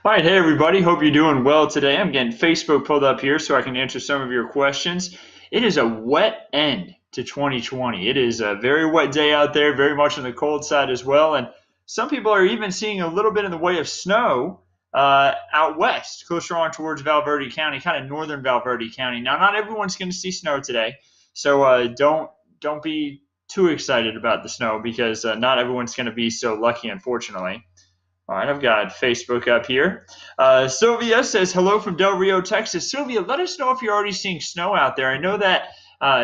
All right, hey everybody. Hope you're doing well today. I'm getting Facebook pulled up here so I can answer some of your questions. It is a wet end to 2020. It is a very wet day out there, very much on the cold side as well. And some people are even seeing a little bit in the way of snow out west, closer on towards Valverde County, kind of northern Valverde County. Now, not everyone's going to see snow today, so don't be too excited about the snow because not everyone's going to be so lucky, unfortunately. All right, I've got Facebook up here. Sylvia says, hello from Del Rio, Texas. Sylvia, let us know if you're already seeing snow out there. I know that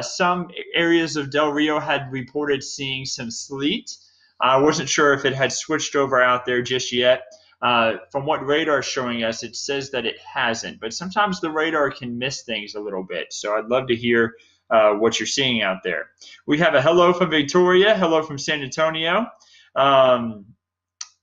some areas of Del Rio had reported seeing some sleet. I wasn't sure if it had switched over out there just yet. From what radar is showing us, it says that it hasn't, but sometimes the radar can miss things a little bit. So I'd love to hear what you're seeing out there. We have a hello from Victoria, hello from San Antonio.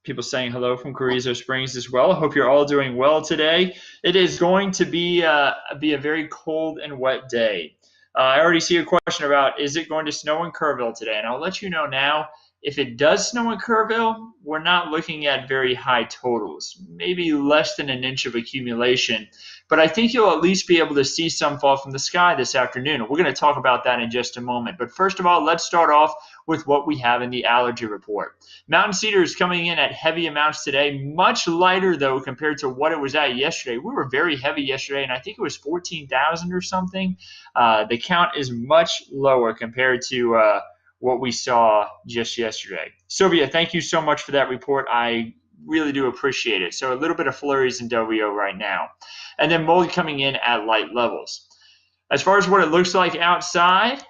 People saying hello from Carrizo Springs as well. I hope you're all doing well today. It is going to be a very cold and wet day. I already see a question about, is it going to snow in Kerrville today? And I'll let you know now, if it does snow in Kerrville, we're not looking at very high totals, maybe less than an inch of accumulation. But I think you'll at least be able to see some fall from the sky this afternoon. And we're going to talk about that in just a moment. But first of all, let's start off with what we have in the allergy report. Mountain cedar is coming in at heavy amounts today, much lighter though compared to what it was at yesterday. We were very heavy yesterday, and I think it was 14,000 or something. The count is much lower compared to what we saw just yesterday. Sylvia, thank you so much for that report. I really do appreciate it. So a little bit of flurries in Del Rio right now. And then mold coming in at light levels. As far as what it looks like outside,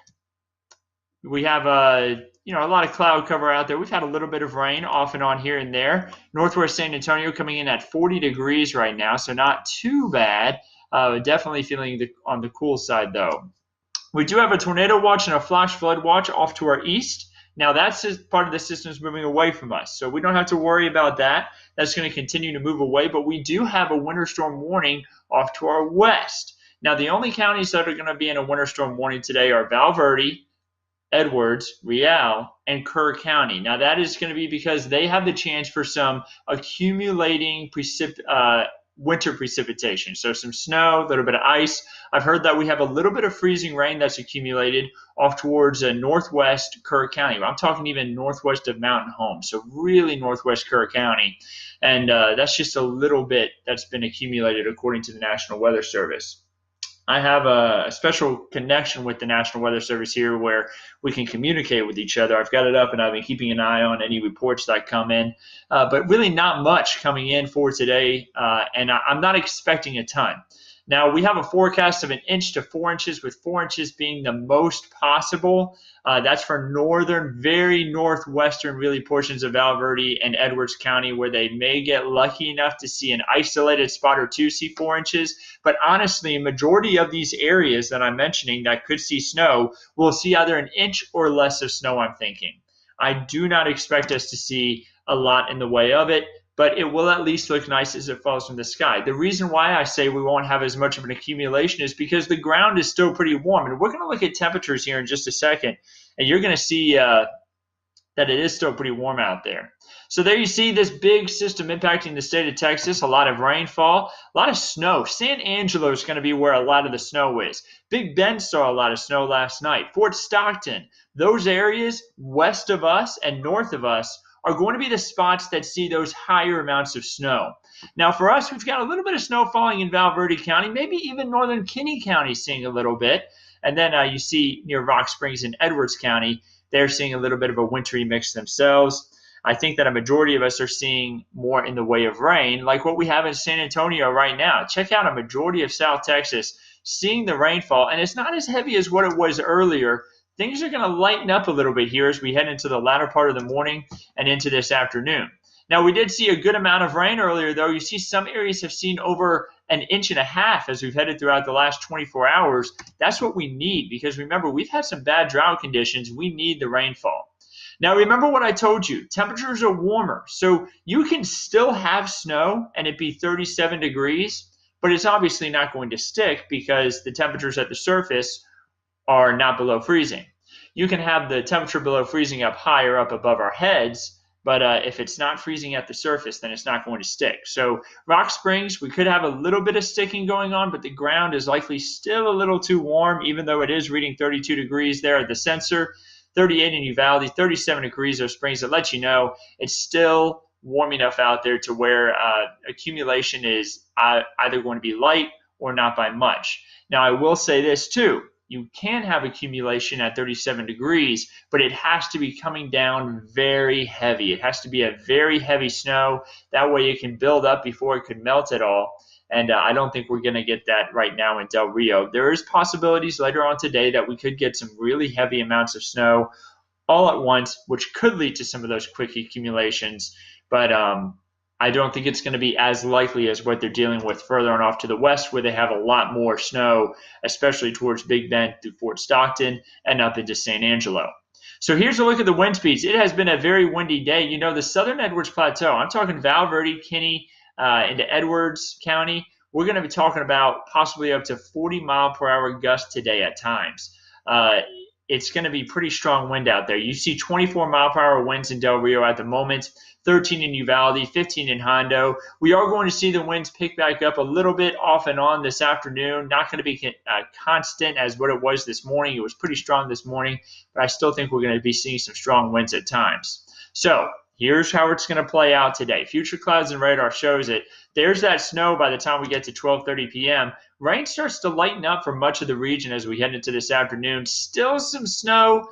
we have a lot of cloud cover out there. We've had a little bit of rain off and on here and there. Northwest San Antonio coming in at 40 degrees right now, so not too bad. Definitely feeling on the cool side though. We do have a tornado watch and a flash flood watch off to our east. Now that's part of the system is moving away from us, so we don't have to worry about that. That's going to continue to move away, but we do have a winter storm warning off to our west. Now the only counties that are going to be in a winter storm warning today are Valverde, Edwards, Real, and Kerr County. Now that is going to be because they have the chance for some accumulating winter precipitation. So some snow, a little bit of ice. I've heard that we have a little bit of freezing rain that's accumulated off towards northwest Kerr County. I'm talking even northwest of Mountain Home, so really northwest Kerr County. And that's just a little bit that's been accumulated according to the National Weather Service. I have a special connection with the National Weather Service here where we can communicate with each other. I've got it up and I've been keeping an eye on any reports that come in, but really not much coming in for today, and I'm not expecting a ton. Now, we have a forecast of 1 inch to 4 inches, with 4 inches being the most possible. That's for northern, very northwestern, really portions of Valverde and Edwards County, where they may get lucky enough to see an isolated spot or two see 4 inches. But honestly, a majority of these areas that I'm mentioning that could see snow will see either 1 inch or less of snow, I'm thinking. I do not expect us to see a lot in the way of it, but it will at least look nice as it falls from the sky. The reason why I say we won't have as much of an accumulation is because the ground is still pretty warm. And we're going to look at temperatures here in just a second, and you're going to see that it is still pretty warm out there. So there you see this big system impacting the state of Texas, a lot of rainfall, a lot of snow. San Angelo is going to be where a lot of the snow is. Big Bend saw a lot of snow last night. Fort Stockton, those areas west of us and north of us are going to be the spots that see those higher amounts of snow. Now for us, we've got a little bit of snow falling in Valverde County, maybe even northern Kinney County seeing a little bit. And then you see near Rock Springs in Edwards County, they're seeing a little bit of a wintry mix themselves. I think that a majority of us are seeing more in the way of rain, like what we have in San Antonio right now. Check out a majority of South Texas seeing the rainfall, and it's not as heavy as what it was earlier. Things are going to lighten up a little bit here as we head into the latter part of the morning and into this afternoon. Now, we did see a good amount of rain earlier, though. You see some areas have seen over 1.5 inches as we've headed throughout the last 24 hours. That's what we need because, remember, we've had some bad drought conditions. We need the rainfall. Now, remember what I told you. Temperatures are warmer, so you can still have snow and it be 37 degrees, but it's obviously not going to stick because the temperatures at the surface are not below freezing. You can have the temperature below freezing up higher up above our heads, but if it's not freezing at the surface, then it's not going to stick. So Rock Springs, we could have a little bit of sticking going on, but the ground is likely still a little too warm, even though it is reading 32 degrees there at the sensor, 38 in Uvalde, 37 degrees of Springs. That lets you know it's still warm enough out there to where accumulation is either going to be light or not by much. Now, I will say this too. You can have accumulation at 37 degrees, but it has to be coming down very heavy. It has to be a very heavy snow. That way it can build up before it could melt at all. And I don't think we're going to get that right now in Del Rio. There is possibilities later on today that we could get some really heavy amounts of snow all at once, which could lead to some of those quick accumulations. But I don't think it's going to be as likely as what they're dealing with further on off to the west, where they have a lot more snow, especially towards Big Bend through Fort Stockton and up into San Angelo. So here's a look at the wind speeds. It has been a very windy day. You know, the southern Edwards Plateau, I'm talking Val Verde, Kinney, into Edwards County, we're going to be talking about possibly up to 40-mile-per-hour gusts today at times. It's going to be pretty strong wind out there. You see 24-mile-per-hour winds in Del Rio at the moment, 13 in Uvalde, 15 in Hondo. We are going to see the winds pick back up a little bit off and on this afternoon. Not going to be constant as what it was this morning. It was pretty strong this morning, but I still think we're going to be seeing some strong winds at times. So here's how it's going to play out today. Future clouds and radar shows it. There's that snow by the time we get to 12:30 p.m. Rain starts to lighten up for much of the region as we head into this afternoon. Still some snow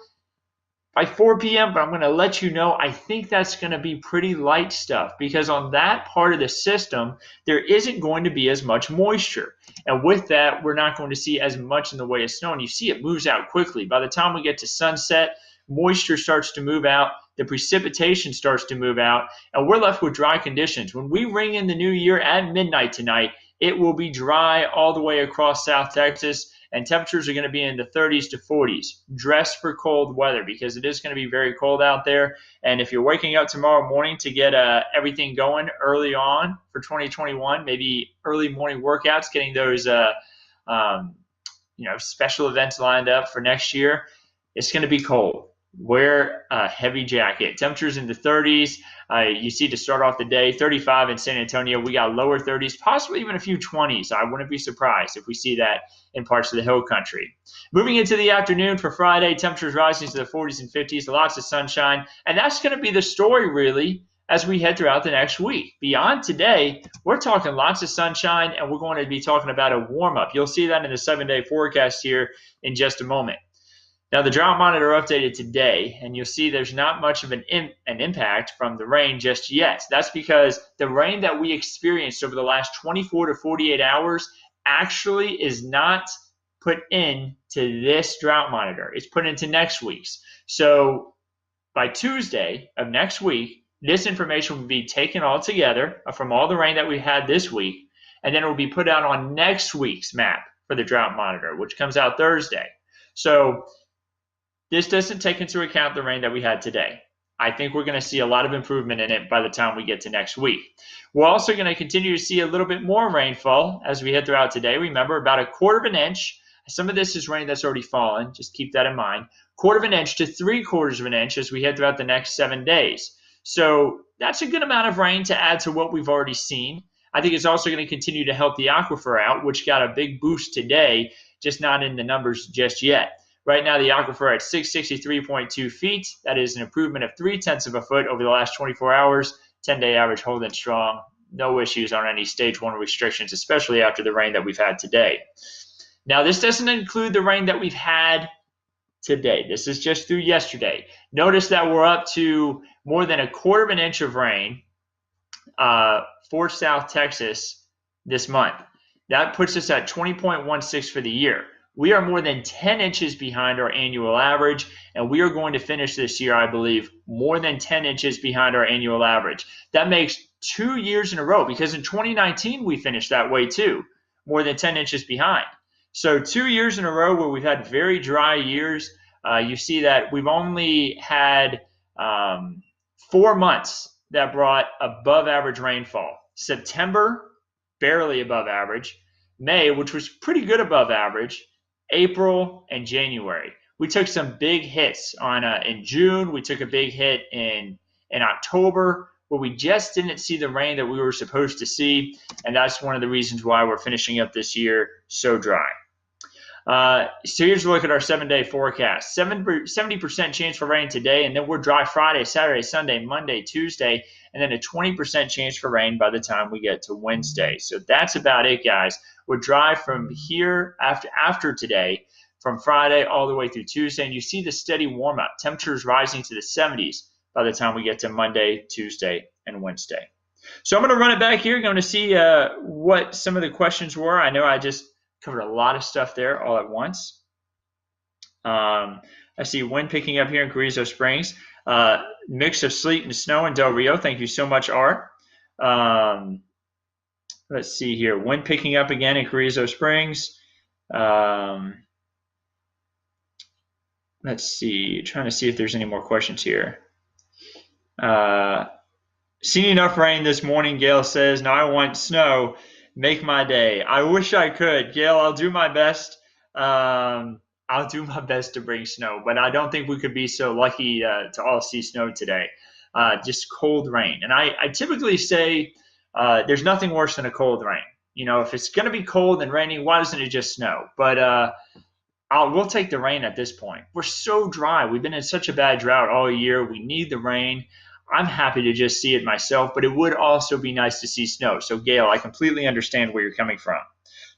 by 4 p.m., but I'm going to let you know I think that's going to be pretty light stuff because on that part of the system, there isn't going to be as much moisture. And with that, we're not going to see as much in the way of snow. And you see it moves out quickly. By the time we get to sunset, moisture starts to move out, the precipitation starts to move out, and we're left with dry conditions. When we ring in the new year at midnight tonight, it will be dry all the way across South Texas, and temperatures are going to be in the 30s to 40s. Dress for cold weather because it is going to be very cold out there. And if you're waking up tomorrow morning to get everything going early on for 2021, maybe early morning workouts, getting those special events lined up for next year, it's going to be cold. Wear a heavy jacket. Temperatures in the 30s. You see to start off the day, 35 in San Antonio. We got lower 30s, possibly even a few 20s. I wouldn't be surprised if we see that in parts of the hill country. Moving into the afternoon for Friday, temperatures rising to the 40s and 50s, lots of sunshine. And that's going to be the story, really, as we head throughout the next week. Beyond today, we're talking lots of sunshine, and we're going to be talking about a warm-up. You'll see that in the 7-day forecast here in just a moment. Now, the drought monitor updated today, and you'll see there's not much of an impact from the rain just yet. That's because the rain that we experienced over the last 24 to 48 hours actually is not put into this drought monitor. It's put into next week's. So by Tuesday of next week, this information will be taken all together from all the rain that we had this week, and then it will be put out on next week's map for the drought monitor, which comes out Thursday. So this doesn't take into account the rain that we had today. I think we're going to see a lot of improvement in it by the time we get to next week. We're also going to continue to see a little bit more rainfall as we head throughout today. Remember, about 1/4 of an inch. Some of this is rain that's already fallen. Just keep that in mind. 1/4 of an inch to 3/4 of an inch as we head throughout the next 7 days. So that's a good amount of rain to add to what we've already seen. I think it's also going to continue to help the aquifer out, which got a big boost today, just not in the numbers just yet. Right now, the aquifer at 663.2 feet. That is an improvement of 0.3 of a foot over the last 24 hours. 10-day average holding strong. No issues on any stage 1 restrictions, especially after the rain that we've had today. Now, this doesn't include the rain that we've had today. This is just through yesterday. Notice that we're up to more than 1/4 of an inch of rain for South Texas this month. That puts us at 20.16 for the year. We are more than 10 inches behind our annual average, and we are going to finish this year, I believe, more than 10 inches behind our annual average. That makes 2 years in a row, because in 2019 we finished that way too, more than 10 inches behind. So 2 years in a row where we've had very dry years. You see that we've only had 4 months that brought above average rainfall. September, barely above average. May, which was pretty good above average. April and January. We took some big hits in June. We took a big hit in in October, where we just didn't see the rain that we were supposed to see, and that's one of the reasons why we're finishing up this year so dry. So here's a look at our 7-day forecast. 70% chance for rain today, and then we're dry Friday, Saturday, Sunday, Monday, Tuesday, and then a 20% chance for rain by the time we get to Wednesday. So that's about it, guys. We're dry from here after today, from Friday all the way through Tuesday, and you see the steady warm up. Temperatures rising to the 70s by the time we get to Monday, Tuesday, and Wednesday. So I'm going to run it back here, going to see what some of the questions were. I know I just covered a lot of stuff there all at once. I see wind picking up here in Carrizo Springs. Mix of sleet and snow in Del Rio. Thank you so much, Art. Let's see here. Wind picking up again in Carrizo Springs. Let's see. Trying to see if there's any more questions here. Seen enough rain this morning, Gail says. Now I want snow. Make my day. I wish I could. Gail, I'll do my best. I'll do my best to bring snow, but I don't think we could be so lucky to all see snow today. Just cold rain. And I typically say there's nothing worse than a cold rain. You know, if it's going to be cold and rainy, why doesn't it just snow? But we'll take the rain at this point. We're so dry. We've been in such a bad drought all year. We need the rain. I'm happy to just see it myself, but it would also be nice to see snow. So, Gail, I completely understand where you're coming from.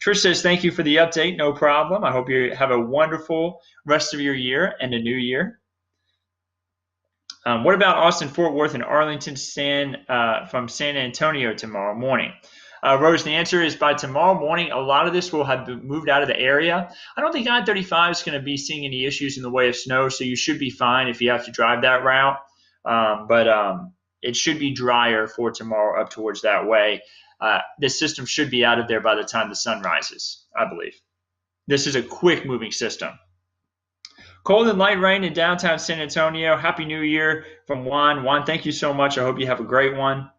Trish says, thank you for the update. No problem. I hope you have a wonderful rest of your year and a new year. What about Austin, Fort Worth, and Arlington from San Antonio tomorrow morning? Rose, the answer is by tomorrow morning, a lot of this will have moved out of the area. I don't think I-35 is going to be seeing any issues in the way of snow, so you should be fine if you have to drive that route. But it should be drier for tomorrow up towards that way. This system should be out of there by the time the sun rises, I believe. This is a quick moving system. Cold and light rain in downtown San Antonio. Happy New Year from Juan. Juan, thank you so much. I hope you have a great one.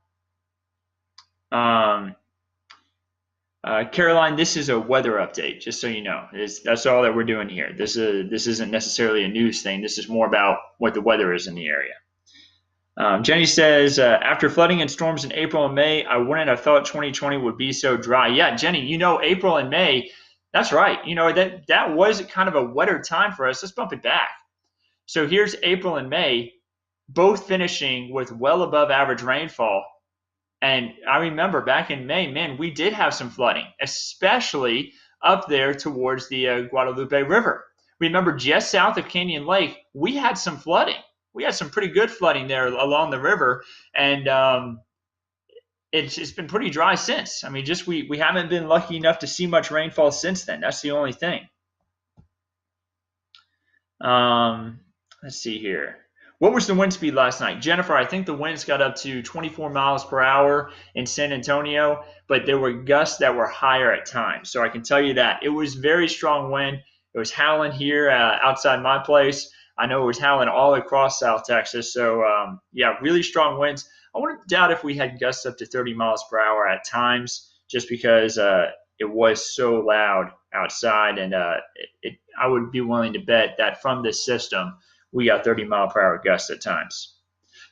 Caroline, this is a weather update, just so you know. That's all that we're doing here. This isn't necessarily a news thing. This is more about what the weather is in the area. Jenny says, after flooding and storms in April and May, I wouldn't have thought 2020 would be so dry. Yeah, Jenny, you know, April and May, that's right. You know, that was kind of a wetter time for us. Let's bump it back. So here's April and May, both finishing with well above average rainfall. And I remember back in May, man, we did have some flooding, especially up there towards the Guadalupe River. Remember, just south of Canyon Lake, we had some flooding. We had some pretty good flooding there along the river, and it's been pretty dry since. I mean, just we haven't been lucky enough to see much rainfall since then. That's the only thing. Let's see here. What was the wind speed last night? Jennifer, I think the winds got up to 24 miles per hour in San Antonio, but there were gusts that were higher at times. So I can tell you that. It was very strong wind. It was howling here outside my place. I know it was howling all across South Texas. So, yeah, really strong winds. I wouldn't doubt if we had gusts up to 30 miles per hour at times, just because it was so loud outside. And I would be willing to bet that from this system, we got 30-mile-per-hour gusts at times.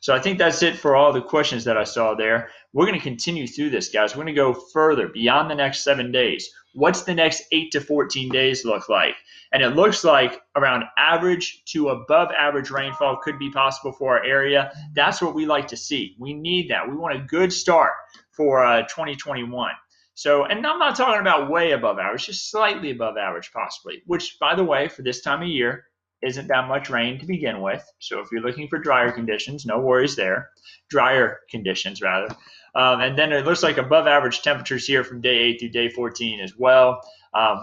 So I think that's it for all the questions that I saw there. We're going to continue through this, guys. We're going to go further beyond the next 7 days. What's the next 8 to 14 days look like? And it looks like around average to above average rainfall could be possible for our area. That's what we like to see. We need that. We want a good start for 2021. So, and I'm not talking about way above average, just slightly above average possibly, which, by the way, for this time of year, isn't that much rain to begin with. So if you're looking for drier conditions, no worries there. Drier conditions, rather. And then it looks like above average temperatures here from day 8 through day 14 as well,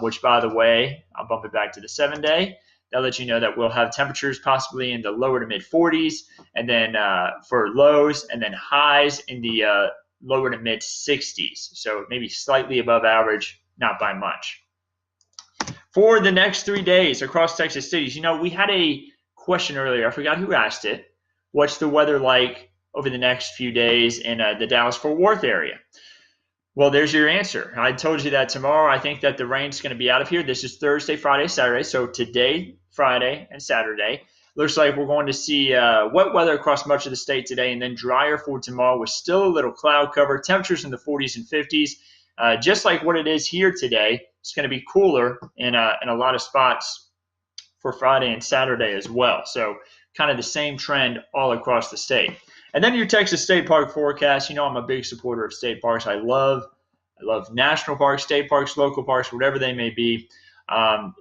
which, by the way, I'll bump it back to the 7-day. That'll let you know that we'll have temperatures possibly in the lower to mid 40s, and then for lows, and then highs in the lower to mid 60s. So maybe slightly above average, not by much. For the next 3 days across Texas cities, you know, we had a question earlier. I forgot who asked it. What's the weather like over the next few days in the Dallas-Fort Worth area? Well, there's your answer. I told you that tomorrow I think that the rain's going to be out of here. This is Thursday, Friday, Saturday. So today, Friday, and Saturday. Looks like we're going to see wet weather across much of the state today, and then drier for tomorrow with still a little cloud cover. Temperatures in the 40s and 50s, just like what it is here today. It's going to be cooler in a lot of spots for Friday and Saturday as well. So kind of the same trend all across the state. And then your Texas State Park forecast. You know I'm a big supporter of state parks. I love national parks, state parks, local parks, whatever they may be.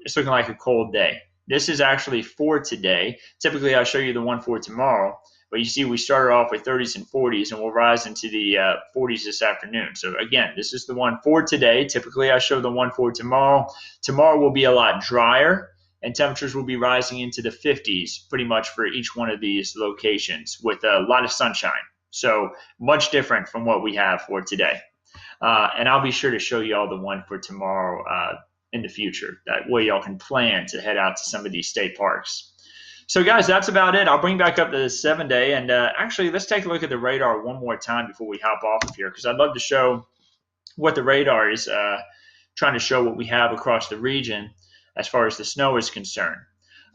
It's looking like a cold day. This is actually for today. Typically, I'll show you the one for tomorrow. But you see we started off with 30s and 40s, and we'll rise into the 40s this afternoon. So, again, this is the one for today. Typically, I show the one for tomorrow. Tomorrow will be a lot drier, and temperatures will be rising into the 50s pretty much for each one of these locations with a lot of sunshine. So, much different from what we have for today. And I'll be sure to show you all the one for tomorrow in the future. That way y'all can plan to head out to some of these state parks. So guys, that's about it. I'll bring back up the 7-day, and actually let's take a look at the radar one more time before we hop off of here, because I'd love to show what the radar is trying to show what we have across the region as far as the snow is concerned.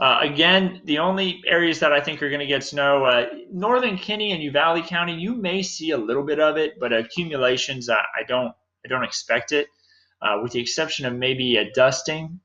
Again, the only areas that I think are going to get snow, northern Kinney and Uvalde County, you may see a little bit of it, but accumulations, I don't expect it, with the exception of maybe a dusting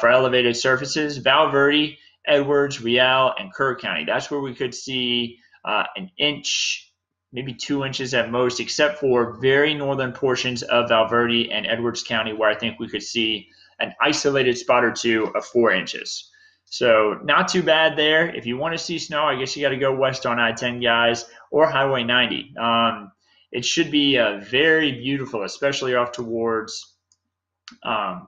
for elevated surfaces. Val Verde, Edwards, Real, and Kerr County, that's where we could see an inch, maybe 2 inches at most, except for very northern portions of Val Verde and Edwards County, where I think we could see an isolated spot or two of 4 inches. So not too bad there. If you want to see snow, I guess you got to go west on I-10, guys, or Highway 90. It should be very beautiful, especially off towards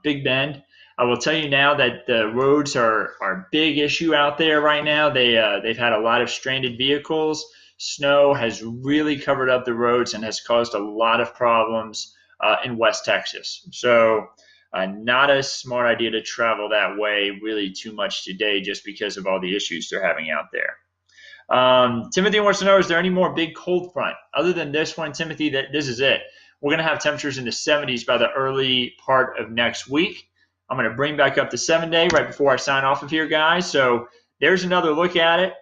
Big Bend. I will tell you now that the roads are a big issue out there right now. They've had a lot of stranded vehicles. Snow has really covered up the roads and has caused a lot of problems in West Texas. So not a smart idea to travel that way really too much today, just because of all the issues they're having out there. Timothy wants to know, is there any more big cold front? Other than this one, Timothy, this is it. We're going to have temperatures in the 70s by the early part of next week. I'm going to bring back up the 7-day right before I sign off of here, guys. So there's another look at it.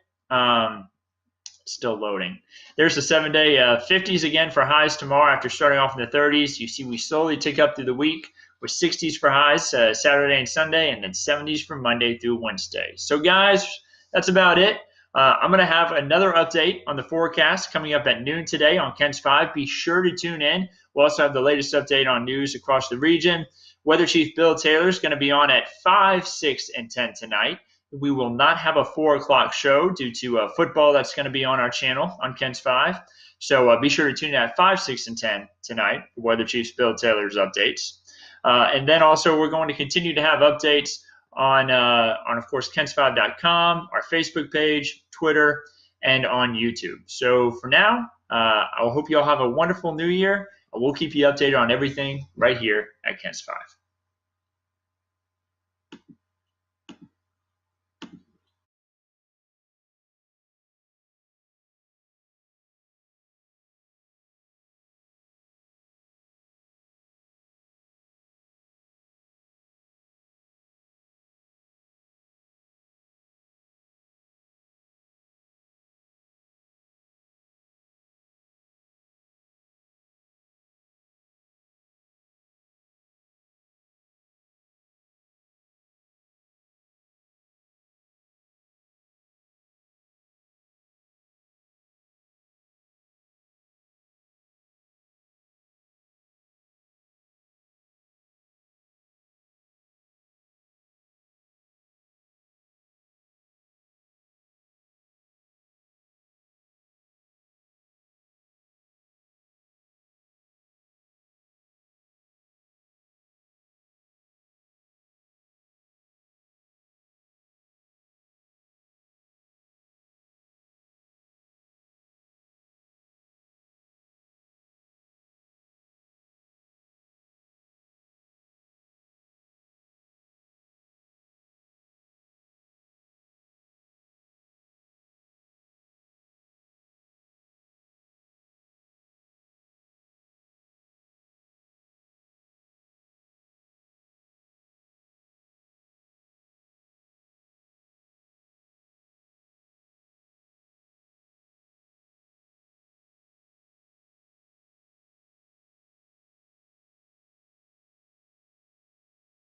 Still loading. There's the 7-day 50s again for highs tomorrow after starting off in the 30s. You see we slowly tick up through the week with 60s for highs Saturday and Sunday, and then 70s for Monday through Wednesday. So, guys, that's about it. I'm going to have another update on the forecast coming up at noon today on KENS 5. Be sure to tune in. We'll also have the latest update on news across the region. Weather Chief Bill Taylor is going to be on at 5, 6, and 10 tonight. We will not have a 4 o'clock show due to football that's going to be on our channel on KENS 5. So be sure to tune in at 5, 6, and 10 tonight for Weather Chief Bill Taylor's updates. And then also we're going to continue to have updates on of course, KENS5.com, our Facebook page, Twitter, and on YouTube. So for now, I hope you all have a wonderful new year. We'll keep you updated on everything right here at KENS 5.